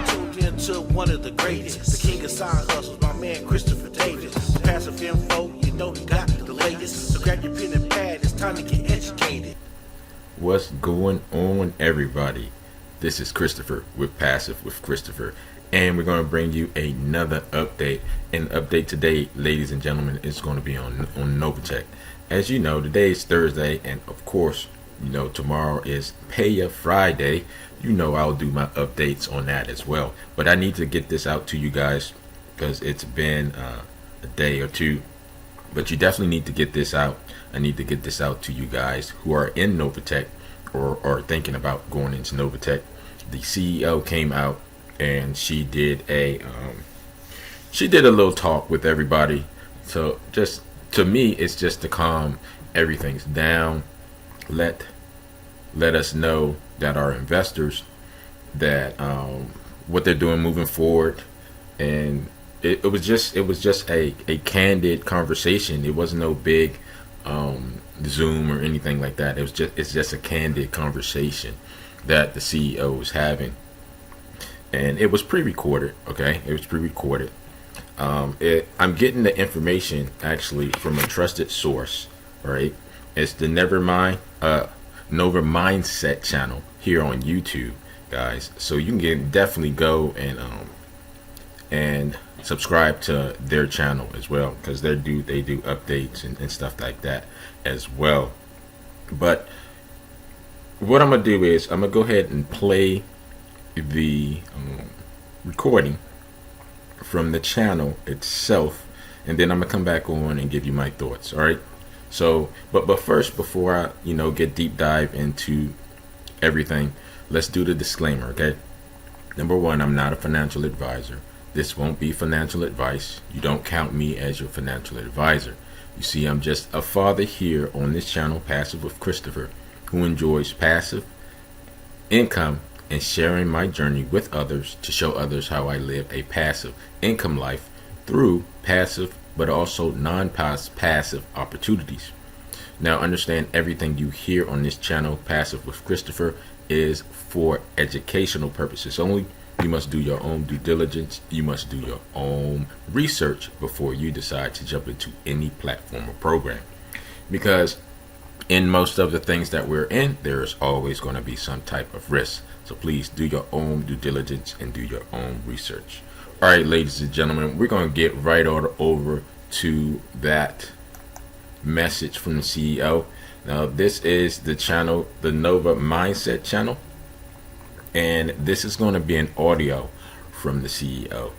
tuned into one of the greatest, the king of side hustles, my man Christopher Davis. Passive info, you know he got the latest. So grab your pen and pad, it's time to get educated. What's going on, everybody? This is Christopher with Passive with Christopher, and we're going to bring you another update. And update today, ladies and gentlemen, is going to be on Novatech. As you know, today is Thursday, and of course, you know, tomorrow is Pay Ya Friday. You know I'll do my updates on that as well. But I need to get this out to you guys because it's been a day or two. But you definitely need to get this out. I need to get this out to you guys who are in Novatech or are thinking about going into Novatech. The CEO came out and she did a little talk with everybody. So just to me, it's just to calm everything's down. Let us know that our investors that what they're doing moving forward, and it was just a candid conversation. It wasn't no big Zoom or anything like that. It's just a candid conversation that the CEO was having, and it was pre-recorded. Okay, it was pre-recorded. I'm getting the information actually from a trusted source. Right, it's the Nova Mindset channel here on YouTube, guys. So you can definitely go and subscribe to their channel as well, because they do updates and stuff like that as well. But what I'm gonna do is I'm gonna go ahead and play the recording from the channel itself, and then I'm gonna come back on and give you my thoughts. All right. So, but first, before I get deep dive into everything, let's do the disclaimer. Okay. Number one, I'm not a financial advisor. This won't be financial advice. You don't count me as your financial advisor. You see, I'm just a father here on this channel, Passive with Christopher, who enjoys passive income and sharing my journey with others to show others how I live a passive income life through passive but also non-passive opportunities. Now, understand everything you hear on this channel, Passive with Christopher, is for educational purposes only. You must do your own due diligence. You must do your own research before you decide to jump into any platform or program. Because in most of the things that we're in, there is always going to be some type of risk. So please do your own due diligence and do your own research. All right, ladies and gentlemen, we're going to get right on over to that message from the CEO. Now, this is the channel, the Nova Mindset channel, and this is going to be an audio from the CEO.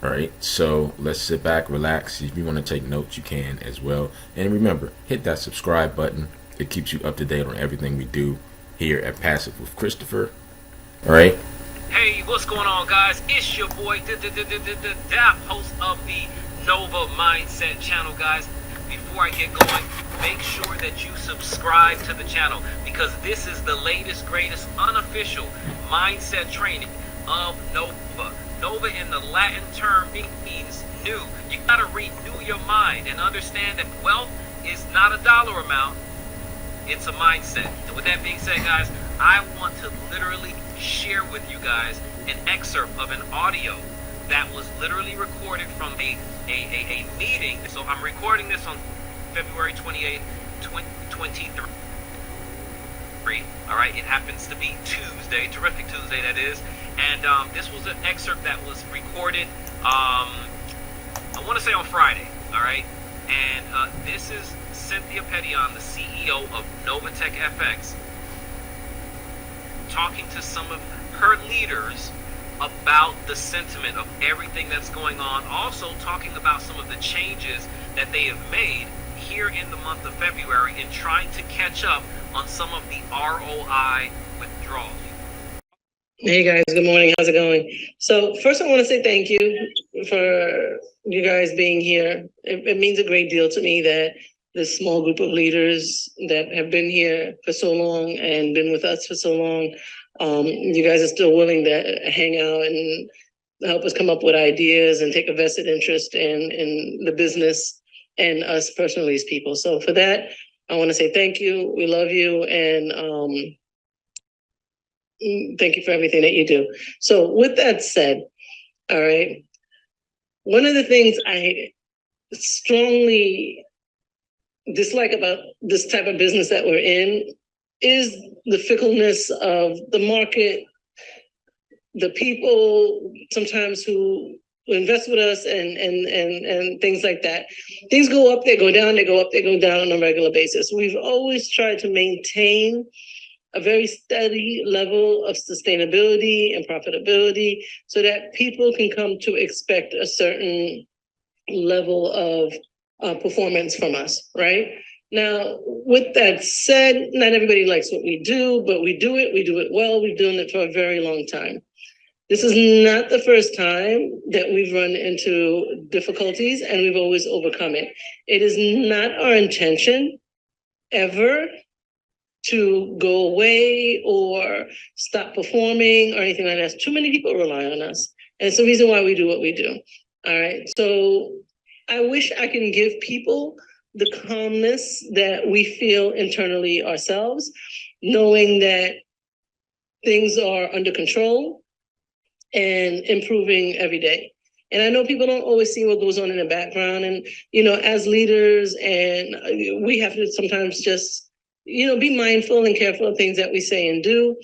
All right, so let's sit back, relax. If you want to take notes, you can as well. And remember, hit that subscribe button. It keeps you up to date on everything we do here at Passive with Christopher. All right. Hey, what's going on, guys? It's your boy, DAP, host of the Nova Mindset channel, guys. Before I get going, make sure that you subscribe to the channel, because this is the latest, greatest, unofficial mindset training of Nova. Nova in the Latin term means new. You gotta renew your mind and understand that wealth is not a dollar amount, it's a mindset. And with that being said, guys, I want to literally share with you guys an excerpt of an audio that was literally recorded from a meeting. So I'm recording this on February 28th, 2023. All right, it happens to be Tuesday, terrific Tuesday that is. And this was an excerpt that was recorded, I want to say on Friday. All right, and this is 𝗖𝗨𝗥𝗥𝗠𝗦, the CEO of NOVATECHFX, talking to some of her leaders about the sentiment of everything that's going on. Also talking about some of the changes that they have made here in the month of February in trying to catch up on some of the ROI withdrawals. Hey guys, good morning. How's it going? So first I want to say thank you for you guys being here. It means a great deal to me that this small group of leaders that have been here for so long and been with us for so long, you guys are still willing to hang out and help us come up with ideas and take a vested interest in the business and us personally as people. So for that, I want to say thank you. We love you. And Thank you for everything that you do. So with that said, all right, one of the things I strongly dislike about this type of business that we're in is the fickleness of the market, the people sometimes who invest with us and things like that. Things go up, they go down, they go up, they go down on a regular basis. We've always tried to maintain a very steady level of sustainability and profitability so that people can come to expect a certain level of performance from us, right? Now, with that said, not everybody likes what we do, but we do it well, we've done it for a very long time. This is not the first time that we've run into difficulties and we've always overcome it. It is not our intention ever to go away or stop performing or anything like that. Too many people rely on us. And it's the reason why we do what we do. All right. So I wish I can give people the calmness that we feel internally ourselves, knowing that things are under control and improving every day. And I know people don't always see what goes on in the background. And, as leaders, and we have to sometimes just, be mindful and careful of things that we say and do.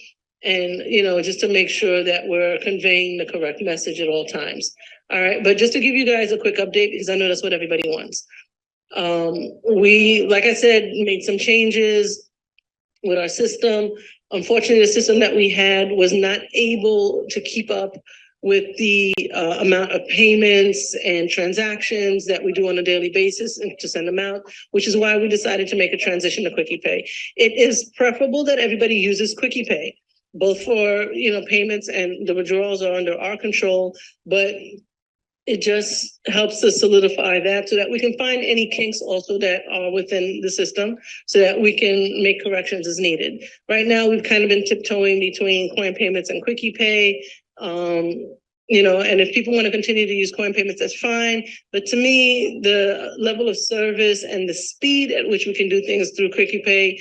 And, just to make sure that we're conveying the correct message at all times. All right. But just to give you guys a quick update, because I know that's what everybody wants. We, like I said, made some changes with our system. Unfortunately, the system that we had was not able to keep up with the amount of payments and transactions that we do on a daily basis and to send them out, which is why we decided to make a transition to QuickiePay. It is preferable that everybody uses QuickiePay, both for payments and the withdrawals are under our control, but it just helps us solidify that so that we can find any kinks also that are within the system so that we can make corrections as needed. Right now, we've kind of been tiptoeing between coin payments and QuickiePay. And if people want to continue to use coin payments, that's fine. But to me, the level of service and the speed at which we can do things through QuickiePay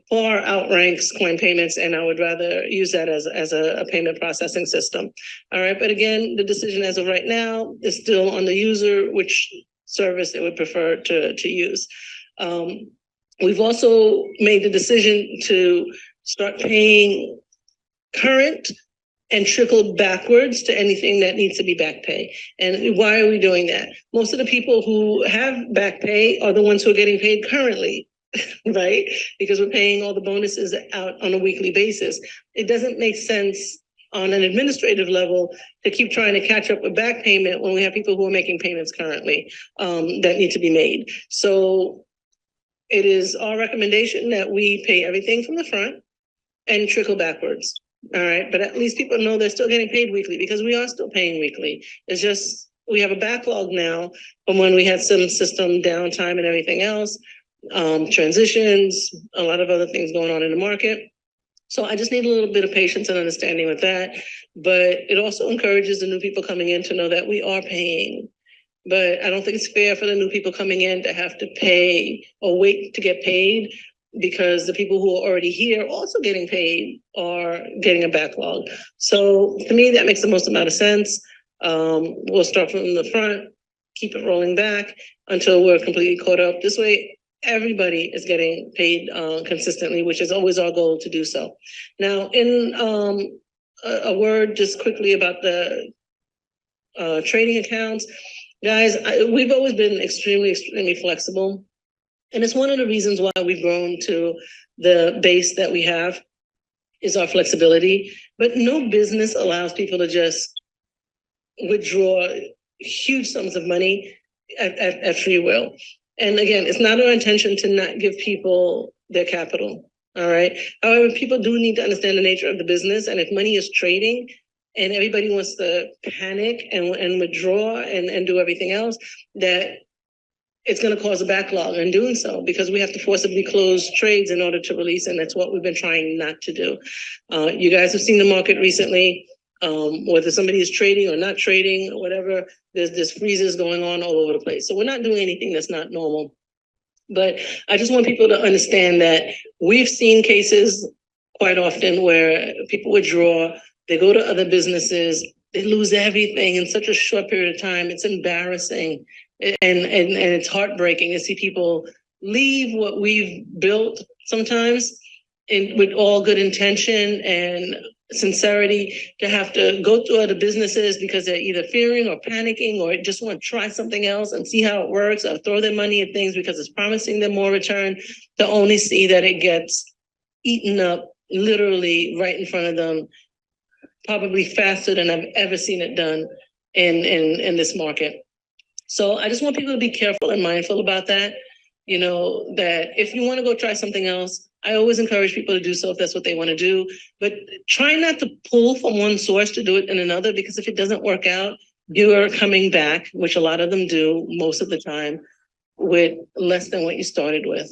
far outranks coin payments, and I would rather use that as a payment processing system. All right, but again, the decision as of right now is still on the user, which service they would prefer to use. We've also made the decision to start paying current and trickle backwards to anything that needs to be back pay. And why are we doing that? Most of the people who have back pay are the ones who are getting paid currently. Right? Because we're paying all the bonuses out on a weekly basis. It doesn't make sense on an administrative level to keep trying to catch up a back payment when we have people who are making payments currently that need to be made. So it is our recommendation that we pay everything from the front and trickle backwards. All right. But at least people know they're still getting paid weekly because we are still paying weekly. It's just we have a backlog now from when we had some system downtime and everything else. Transitions, a lot of other things going on in the market. So I just need a little bit of patience and understanding with that. But it also encourages the new people coming in to know that we are paying. But I don't think it's fair for the new people coming in to have to pay or wait to get paid because the people who are already here also getting paid are getting a backlog. So to me, that makes the most amount of sense. We'll start from the front, keep it rolling back until we're completely caught up. This way, everybody is getting paid consistently, which is always our goal to do so. Now, in a word just quickly about the trading accounts, guys, we've always been extremely flexible. And it's one of the reasons why we've grown to the base that we have is our flexibility. But no business allows people to just withdraw huge sums of money at free will. And again, it's not our intention to not give people their capital, all right? However, people do need to understand the nature of the business. And if money is trading and everybody wants to panic and withdraw and do everything else, that it's going to cause a backlog in doing so because we have to forcibly close trades in order to release. And that's what we've been trying not to do. You guys have seen the market recently. Whether somebody is trading or not trading or whatever, there's freezes going on all over the place. So we're not doing anything that's not normal. But I just want people to understand that we've seen cases quite often where people withdraw, they go to other businesses, they lose everything in such a short period of time. It's embarrassing and it's heartbreaking to see people leave what we've built sometimes with all good intention and sincerity, to have to go to other businesses because they're either fearing or panicking or just want to try something else and see how it works, or throw their money at things because it's promising them more return, to only see that it gets eaten up literally right in front of them, probably faster than I've ever seen it done in this market. So I just want people to be careful and mindful about that. You know, that if you want to go try something else, I always encourage people to do so if that's what they want to do. But try not to pull from one source to do it in another, because if it doesn't work out, you are coming back, which a lot of them do most of the time, with less than what you started with.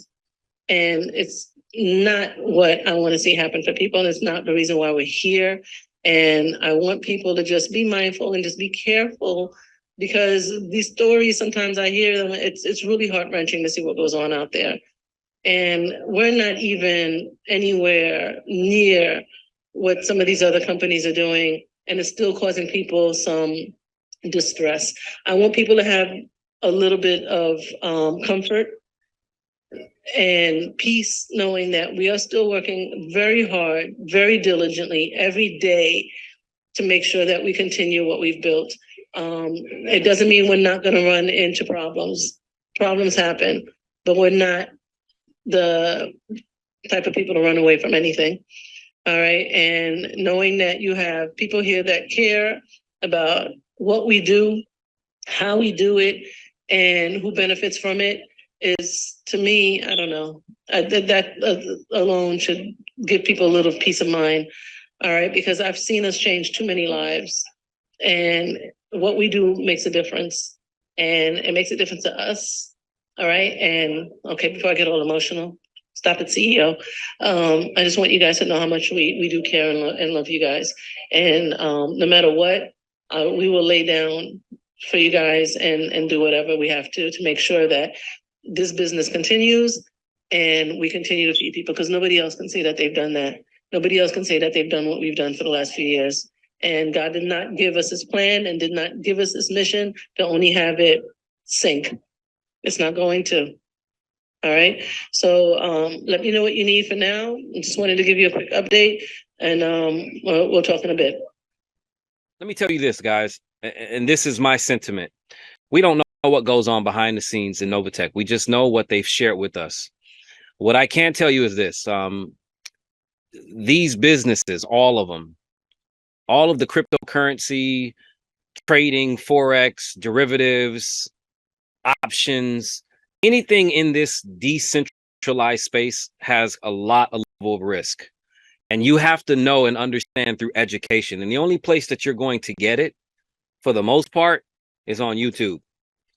And it's not what I want to see happen for people. And it's not the reason why we're here. And I want people to just be mindful and just be careful, because these stories, sometimes I hear them, it's really heart-wrenching to see what goes on out there. And we're not even anywhere near what some of these other companies are doing, and it's still causing people some distress. I want people to have a little bit of comfort and peace, knowing that we are still working very hard, very diligently every day to make sure that we continue what we've built. It doesn't mean we're not going to run into problems. Problems happen, but we're not the type of people to run away from anything. All right. And knowing that you have people here that care about what we do, how we do it, and who benefits from it is, to me, I don't know, that alone should give people a little peace of mind. All right. Because I've seen us change too many lives, and what we do makes a difference, and it makes a difference to us. All right. And okay, before I get all emotional, stop it, CEO. I just want you guys to know how much we do care and love you guys. And no matter what, we will lay down for you guys and do whatever we have to make sure that this business continues and we continue to feed people, because nobody else can say that they've done that. Nobody else can say that they've done what we've done for the last few years. And God did not give us this plan and did not give us this mission to only have it sink. It's not going to. All right. So let me know what you need for now. I just wanted to give you a quick update, and we'll talk in a bit. Let me tell you this, guys, and this is my sentiment. We don't know what goes on behind the scenes in Novatech. We just know what they've shared with us. What I can tell you is this. These businesses, all of them, all of the cryptocurrency, trading, Forex, derivatives, options, anything in this decentralized space has a lot of level of risk. And you have to know and understand through education. And the only place that you're going to get it, for the most part, is on YouTube.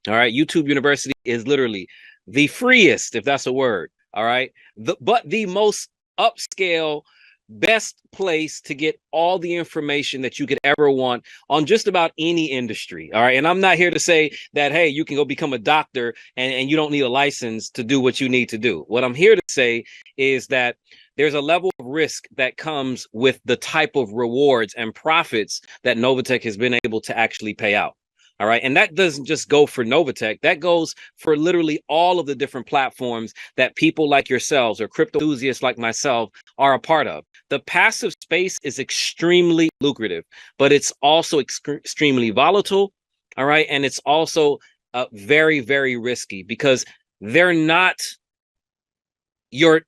All right. YouTube University is literally the freest, if that's a word. All right. But the most upscale, best place to get all the information that you could ever want on just about any industry. All right. And I'm not here to say that, hey, you can go become a doctor and you don't need a license to do what you need to do. What I'm here to say is that there's a level of risk that comes with the type of rewards and profits that Novatech has been able to actually pay out. All right. And that doesn't just go for Novatech. That goes for literally all of the different platforms that people like yourselves or crypto enthusiasts like myself are a part of. The passive space is extremely lucrative, but it's also extremely volatile. All right. And it's also very, very risky, because they're not your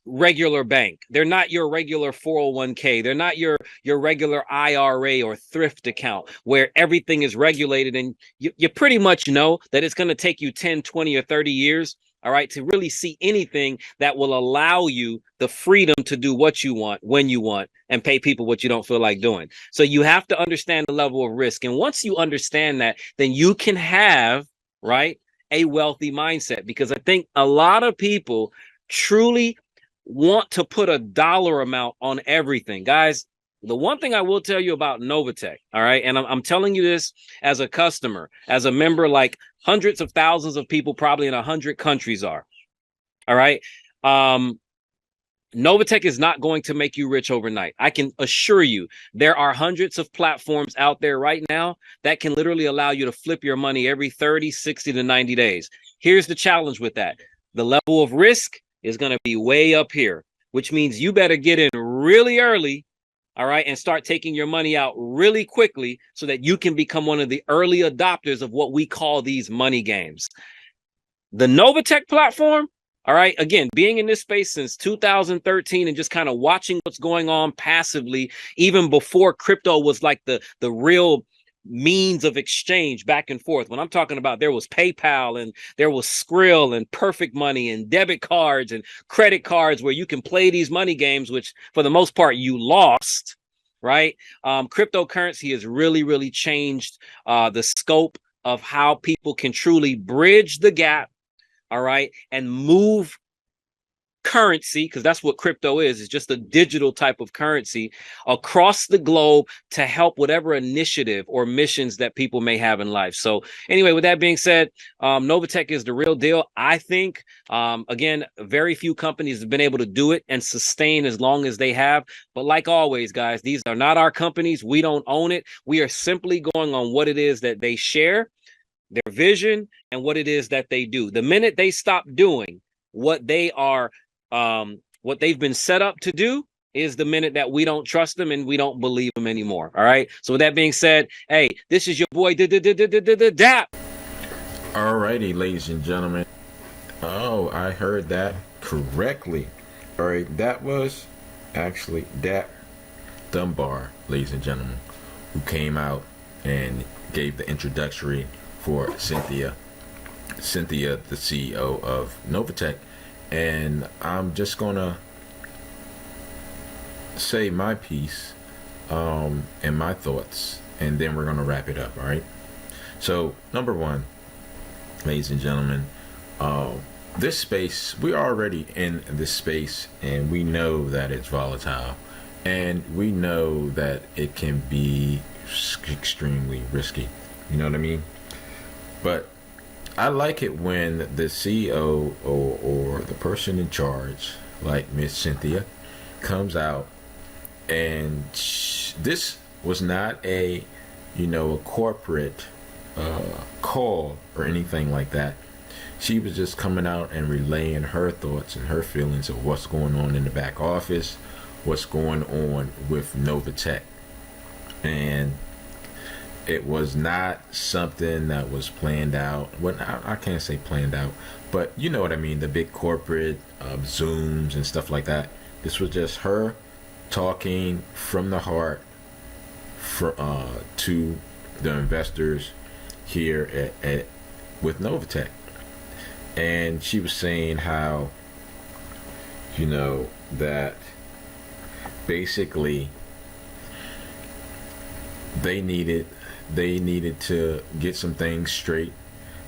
regular bank. They're not your regular 401k. They're not your regular IRA or thrift account where everything is regulated. And you pretty much know that it's going to take you 10, 20 or 30 years, all right, to really see anything that will allow you the freedom to do what you want, when you want, and pay people what you don't feel like doing. So you have to understand the level of risk. And once you understand that, then you can have, right, a wealthy mindset, because I think a lot of people truly want to put a dollar amount on everything. Guys, the one thing I will tell you about Novatech, all right, and I'm telling you this as a customer, as a member, like hundreds of thousands of people probably in 100 countries are, all right, Novatech is not going to make you rich overnight. I can assure you there are hundreds of platforms out there right now that can literally allow you to flip your money every 30, 60 to 90 days. Here's the challenge with that. The level of risk is going to be way up here, which means you better get in really early, all right, and start taking your money out really quickly so that you can become one of the early adopters of what we call these money games. The Novatech platform, all right, again, being in this space since 2013 and just kind of watching what's going on passively, even before crypto was like the real means of exchange back and forth. When I'm talking about, there was PayPal and there was Skrill and Perfect Money and debit cards and credit cards where you can play these money games, which for the most part you lost, right? Cryptocurrency has really changed the scope of how people can truly bridge the gap, all right, and move currency, because that's what crypto is. It's just a digital type of currency across the globe to help whatever initiative or missions that people may have in life. So anyway, with that being said, Novatech is the real deal. I think, again, very few companies have been able to do it and sustain as long as they have. But like always, guys, these are not our companies. We don't own it. We are simply going on what it is that they share, their vision, and what it is that they do. The minute they stop doing what they are, what they've been set up to do, is the minute that we don't trust them and we don't believe them anymore. All right. So with that being said, hey, this is your boy 𝗣𝗟𝗔𝗧𝗙𝗢𝗥𝗠𝗦. All righty, ladies and gentlemen. Oh, I heard that correctly. All right, that was actually 𝗣𝗟𝗔𝗦𝗏, ladies and gentlemen, who came out and gave the introductory for Cynthia, the CEO of Novatech. And I'm just gonna say my piece and my thoughts, and then we're gonna wrap it up. All right. So number one, ladies and gentlemen, this space, we're already in this space, and we know that it's volatile, and we know that it can be extremely risky. You know what I mean? But I like it when the CEO or the person in charge, like Miss Cynthia, comes out, and this was not a corporate call or anything like that. She was just coming out and relaying her thoughts and her feelings of what's going on in the back office, what's going on with Novatech. And it was not something that was planned out. Well, I can't say planned out, but you know what I mean, the big corporate Zooms and stuff like that. This was just her talking from the heart to the investors here with Novatech. And she was saying how, that basically they needed to get some things straight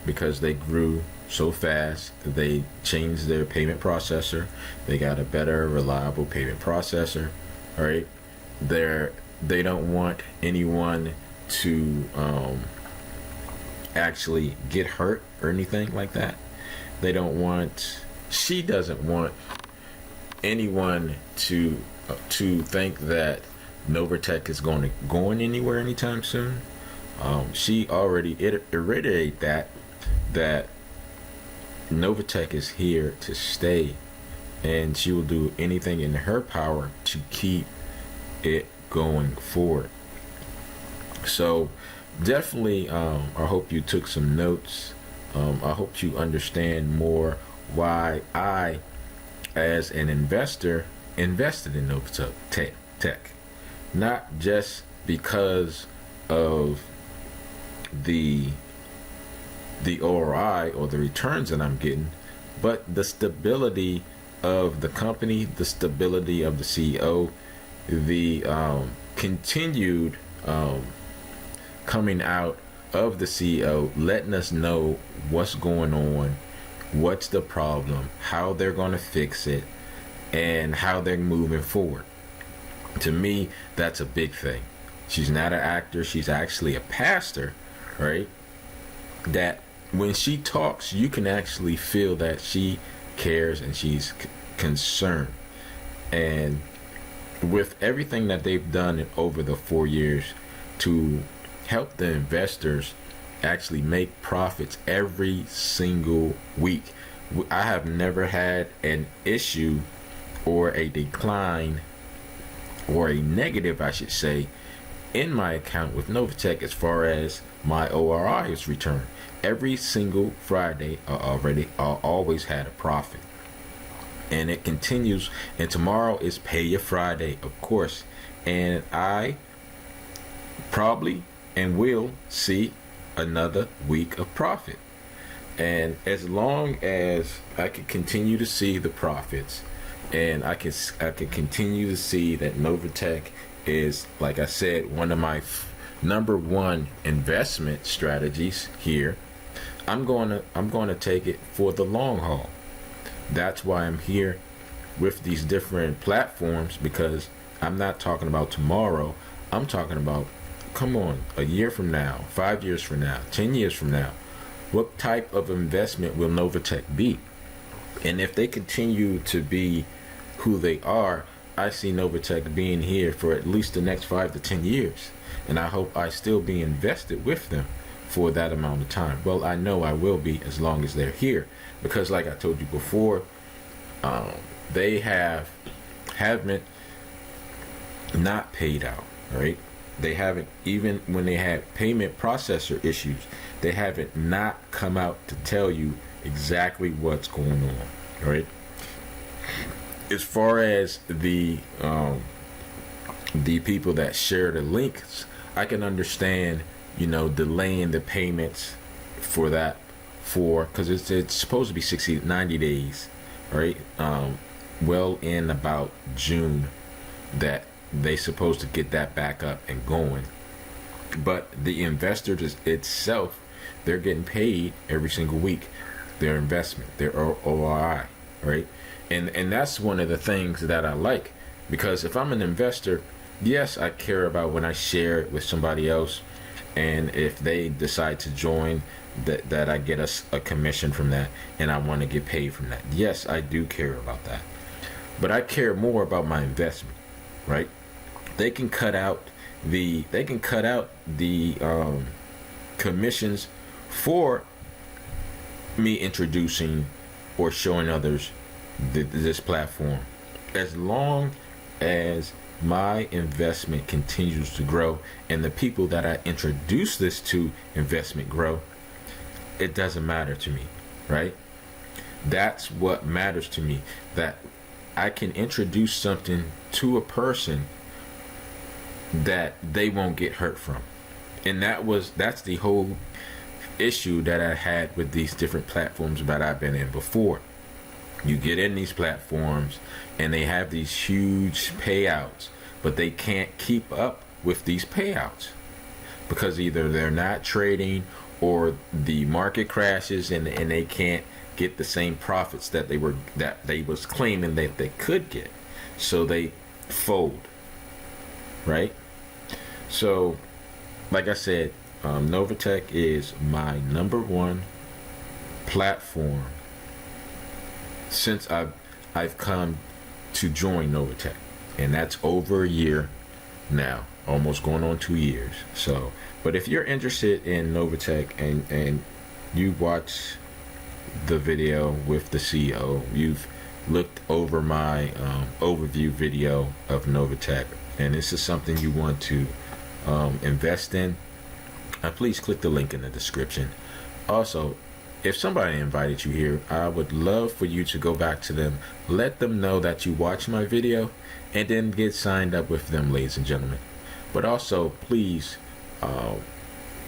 because they grew so fast. They changed their payment processor. They got a better, reliable payment processor. All right. They don't want anyone to actually get hurt or anything like that. She doesn't want anyone to think that Novatech is going anywhere anytime soon. She already iterated that Novatech is here to stay, and she will do anything in her power to keep it going forward. So definitely, I hope you took some notes. I hope you understand more why I, as an investor, invested in Novatech. Not just because of the ROI or the returns that I'm getting, but the stability of the company, the stability of the CEO, the continued coming out of the CEO, letting us know what's going on, what's the problem, how they're going to fix it, and how they're moving forward. To me, that's a big thing. She's not an actor. She's actually a pastor, right? That when she talks, you can actually feel that she cares and she's concerned. And with everything that they've done over the 4 years to help the investors actually make profits every single week, I have never had an issue or a decline or a negative, I should say, in my account with Novatech as far as my ORI is returned. Every single Friday I always had a profit, and it continues. And tomorrow is Pay Your Friday, of course, and I probably and will see another week of profit. And as long as I can continue to see the profits, and I can continue to see that Novatech is, like I said, one of my number one investment strategies here, I'm going to take it for the long haul. That's why I'm here with these different platforms, because I'm not talking about tomorrow. I'm talking about, come on, a year from now, 5 years from now, 10 years from now. What type of investment will Novatech be? And if they continue to be who they are, I see Novatech being here for at least the next 5 to 10 years. And I hope I still be invested with them for that amount of time. Well, I know I will be, as long as they're here, because like I told you before, they haven't not paid out, right? They haven't, even when they had payment processor issues, they haven't not come out to tell you exactly what's going on, right? As far as the people that share the links, I can understand, you know, delaying the payments for that, because it's supposed to be 60 90 days, right? Well, in about June that they supposed to get that back up and going. But the investors itself, they're getting paid every single week, their investment, their ORI, right? And that's one of the things that I like, because if I'm an investor, yes, I care about when I share it with somebody else, and if they decide to join, that I get a commission from that, and I want to get paid from that. Yes, I do care about that, but I care more about my investment, right? They can cut out the commissions for me introducing or showing others this platform, as long as my investment continues to grow and the people that I introduce this to investment grow. It doesn't matter to me, right? That's what matters to me, that I can introduce something to a person that they won't get hurt from. And that's the whole issue that I had with these different platforms that I've been in before. You get in these platforms and they have these huge payouts, but they can't keep up with these payouts because either they're not trading or the market crashes and they can't get the same profits that they was claiming that they could get, so they fold, right? So like I said, Novatech is my number one platform since I've come to join Novatech, and that's over a year now, almost going on 2 years. So, but if you're interested in Novatech and you watch the video with the CEO, you've looked over my overview video of Novatech, and this is something you want to invest in, please click the link in the description. Also, if somebody invited you here, I would love for you to go back to them, let them know that you watched my video, and then get signed up with them, ladies and gentlemen. But also, please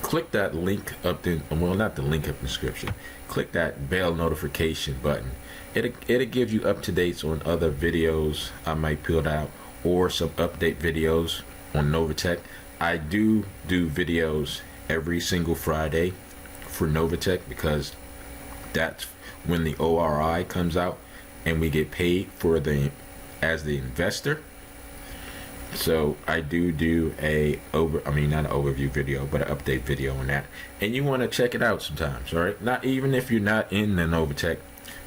click that link up the, well, not the link up in the description, click that bell notification button. It'll give you up-to-dates on other videos I might put out, or some update videos on Novatech. I do videos every single Friday for Novatech, because that's when the ORI comes out and we get paid for as the investor. So I do a not an overview video, but an update video on that, and you want to check it out sometimes, all right? Not even if you're not in the Novatech,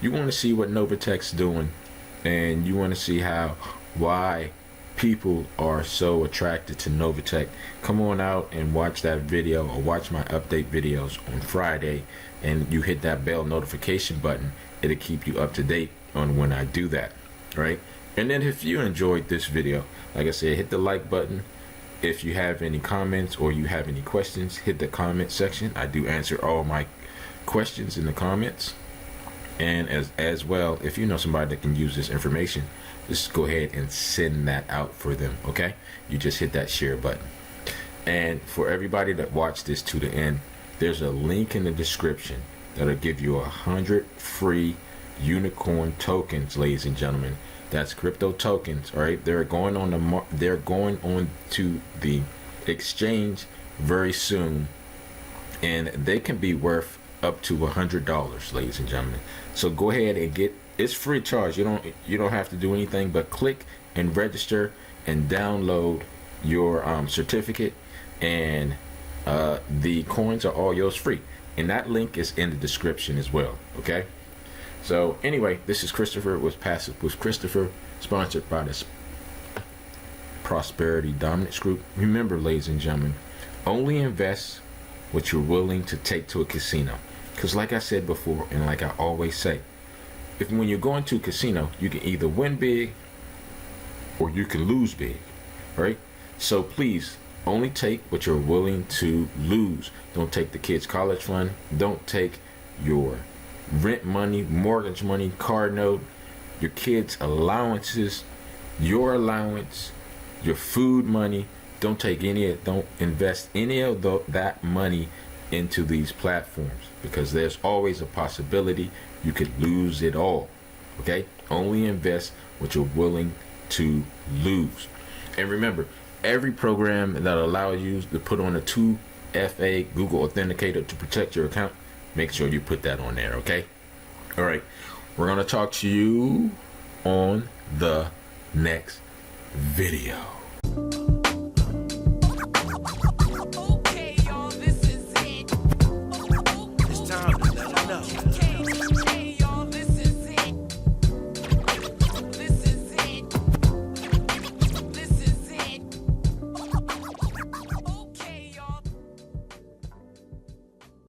you want to see what Novatech's doing, and you want to see how why people are so attracted to Novatech, come on out and watch that video, or watch my update videos on Friday, and you hit that bell notification button. It'll keep you up to date on when I do that, right? And then if you enjoyed this video, like I said, hit the like button. If you have any comments or you have any questions, hit the comment section. I do answer all my questions in the comments. And as well, if you know somebody that can use this information, just go ahead and send that out for them, okay? You just hit that share button. And for everybody that watched this to the end, there's a link in the description that'll give you 100 free unicorn tokens, ladies and gentlemen. That's crypto tokens, all right? They're going on to the exchange very soon, and they can be worth up to $100, ladies and gentlemen. So go ahead and get, it's free charge. You don't have to do anything but click and register and download your certificate, and the coins are all yours free. And that link is in the description as well, okay? So anyway, this is Christopher with Passive with Christopher, sponsored by the Prosperity Dominance Group. Remember, ladies and gentlemen, only invest what you're willing to take to a casino. Because like I said before, and like I always say, when you're going to a casino, you can either win big or you can lose big, right? So please, only take what you're willing to lose. Don't take the kids' college fund. Don't take your rent money, mortgage money, car note, your kids' allowances, your allowance, your food money. Don't take any of, don't invest any of that money into these platforms, because there's always a possibility you could lose it all, okay? Only invest what you're willing to lose. And remember, every program that allows you to put on a 2FA Google Authenticator to protect your account, make sure you put that on there, okay? All right, we're gonna talk to you on the next video.